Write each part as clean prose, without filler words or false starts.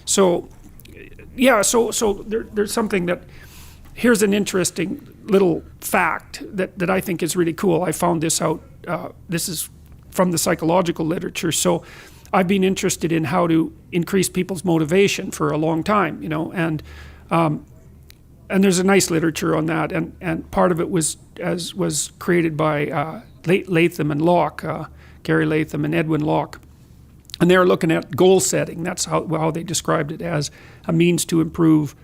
So, yeah, so there's something that, here's an interesting little fact that I think is really cool. I found this out, this is from the psychological literature. So I've been interested in how to increase people's motivation for a long time, and there's a nice literature on that, and part of it was created by Latham and Locke, Gary Latham and Edwin Locke. And they were looking at goal setting. That's how they described it, as a means to improve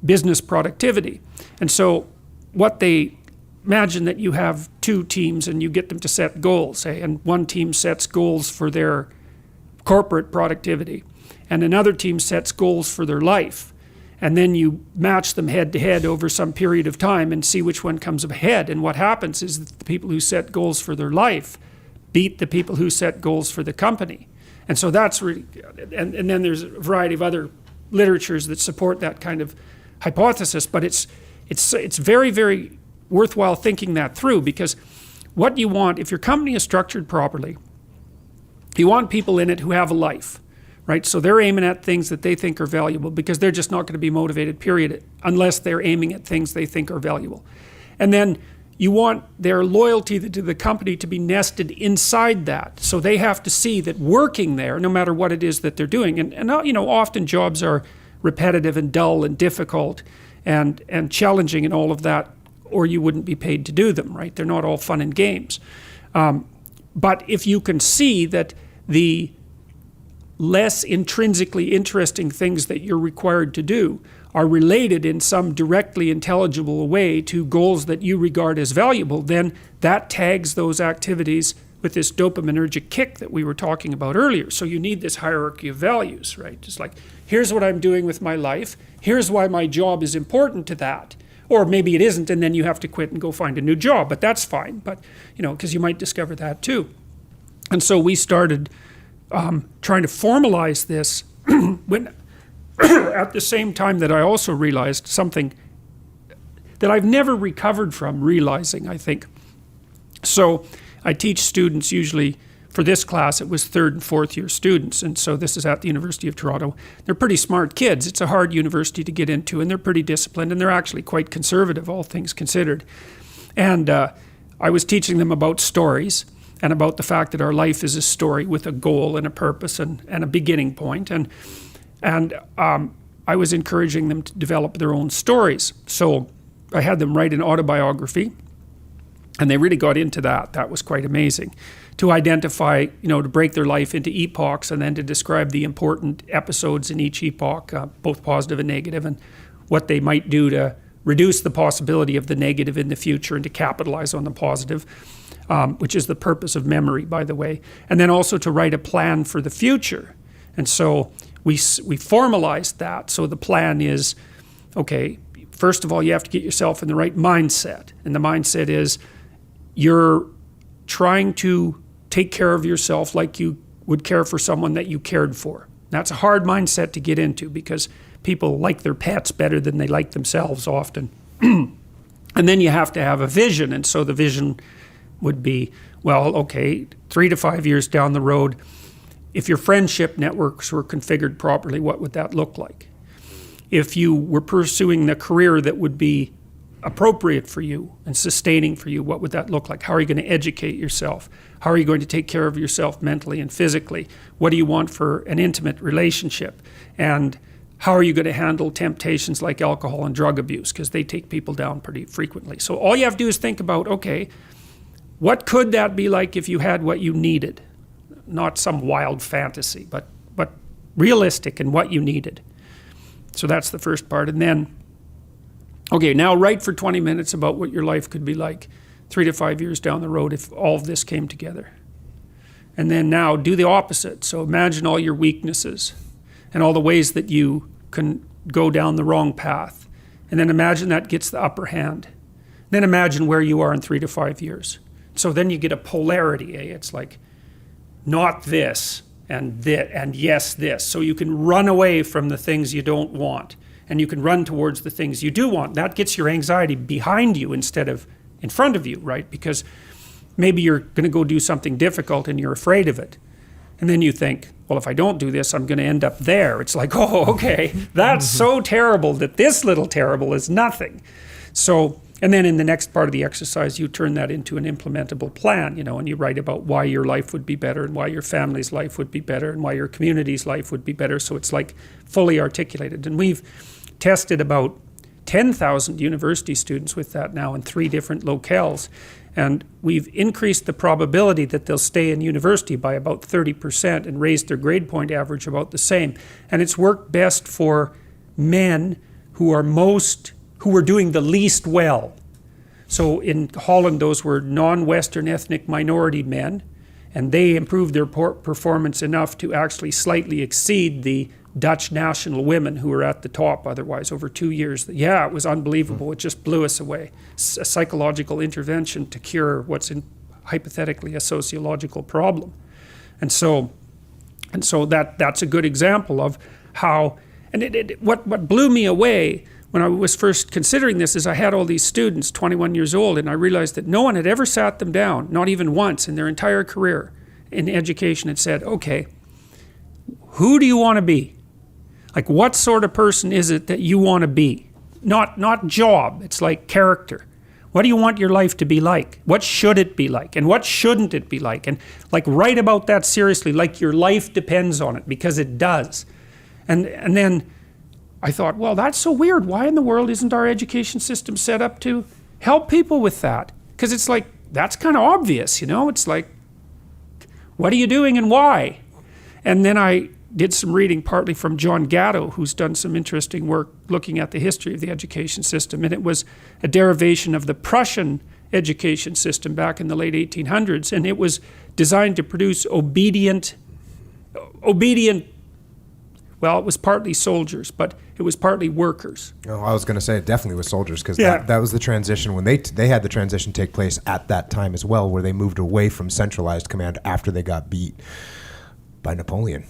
business productivity. And so what they imagine that you have two teams and you get them to set goals, say, and one team sets goals for their corporate productivity and another team sets goals for their life. And then you match them head to head over some period of time and see which one comes ahead. And what happens is that the people who set goals for their life beat the people who set goals for the company. And so that's really, and then there's a variety of other literatures that support that kind of hypothesis, but it's very, very worthwhile thinking that through, because what you want, if your company is structured properly, you want people in it who have a life, right? So they're aiming at things that they think are valuable, because they're just not going to be motivated, period, unless they're aiming at things they think are valuable. And then you want their loyalty to the company to be nested inside that. So they have to see that working there, no matter what it is that they're doing, and often jobs are repetitive and dull and difficult and challenging and all of that, or you wouldn't be paid to do them, right? They're not all fun and games. But if you can see that the less intrinsically interesting things that you're required to do are related in some directly intelligible way to goals that you regard as valuable, then that tags those activities with this dopaminergic kick that we were talking about earlier. So you need this hierarchy of values, right? Just like, here's what I'm doing with my life, here's why my job is important to that. Or maybe it isn't, and then you have to quit and go find a new job, but that's fine. But, because you might discover that too. And so we started trying to formalize this when at the same time that I also realized something that I've never recovered from realizing, I think. So I teach students, usually for this class it was third and fourth year students, and so this is at the University of Toronto. They're pretty smart kids. It's a hard university to get into, and they're pretty disciplined, and they're actually quite conservative, all things considered. And I was teaching them about stories and about the fact that our life is a story with a goal and a purpose and a beginning point. And I was encouraging them to develop their own stories. So I had them write an autobiography, and they really got into that. That was quite amazing. To identify, to break their life into epochs and then to describe the important episodes in each epoch, both positive and negative, and what they might do to reduce the possibility of the negative in the future and to capitalize on the positive, which is the purpose of memory, by the way. And then also to write a plan for the future. And so we formalized that. So the plan is, okay, first of all, you have to get yourself in the right mindset. And the mindset is you're trying to take care of yourself like you would care for someone that you cared for. That's a hard mindset to get into, because people like their pets better than they like themselves often. And then you have to have a vision. And so the vision would be, well, okay, 3 to 5 years down the road, if your friendship networks were configured properly, what would that look like? If you were pursuing the career that would be appropriate for you and sustaining for you, what would that look like? How are you going to educate yourself? How are you going to take care of yourself mentally and physically? What do you want for an intimate relationship? And how are you going to handle temptations like alcohol and drug abuse? Because they take people down pretty frequently. So all you have to do is think about, okay, what could that be like if you had what you needed? Not some wild fantasy, but realistic in what you needed. So that's the first part. And then, okay, now write for 20 minutes about what your life could be like 3 to 5 years down the road if all of this came together. And then now do the opposite. So imagine all your weaknesses and all the ways that you can go down the wrong path. And then imagine that gets the upper hand. Then imagine where you are in 3 to 5 years. So then you get a polarity, eh? It's like not this and yes this. So you can run away from the things you don't want, and you can run towards the things you do want. That gets your anxiety behind you instead of in front of you, right? Because maybe you're going to go do something difficult and you're afraid of it. And then you think, well, if I don't do this, I'm going to end up there. It's like, oh, okay, that's so terrible that this little terrible is nothing. So, and then in the next part of the exercise, you turn that into an implementable plan, you know, and you write about why your life would be better and why your family's life would be better and why your community's life would be better. So it's like fully articulated. And we've tested about 10,000 university students with that now in 3 different locales. And we've increased the probability that they'll stay in university by about 30% and raised their grade point average about the same. And it's worked best for men who were doing the least well. So in Holland, those were non-Western ethnic minority men, and they improved their performance enough to actually slightly exceed the Dutch national women who were at the top otherwise over 2 years. Yeah, it was unbelievable. It just blew us away. A psychological intervention to cure what's hypothetically a sociological problem. And so that's a good example of how, and what blew me away when I was first considering this is I had all these students, 21 years old, and I realized that no one had ever sat them down, not even once in their entire career in education, and said, okay, who do you want to be? Like, what sort of person is it that you want to be? Not job, it's like character. What do you want your life to be like? What should it be like? And what shouldn't it be like? And like, write about that seriously, like your life depends on it, because it does. And then I thought, well, that's so weird. Why in the world isn't our education system set up to help people with that? Because it's like, that's kind of obvious, you know? It's like, what are you doing and why? And then I did some reading partly from John Gatto, who's done some interesting work looking at the history of the education system. And it was a derivation of the Prussian education system back in the late 1800s. And it was designed to produce obedient, well, it was partly soldiers, but it was partly workers. Oh, I was going to say it definitely was soldiers, because that was the transition when they had the transition take place at that time as well, where they moved away from centralized command after they got beat by Napoleon.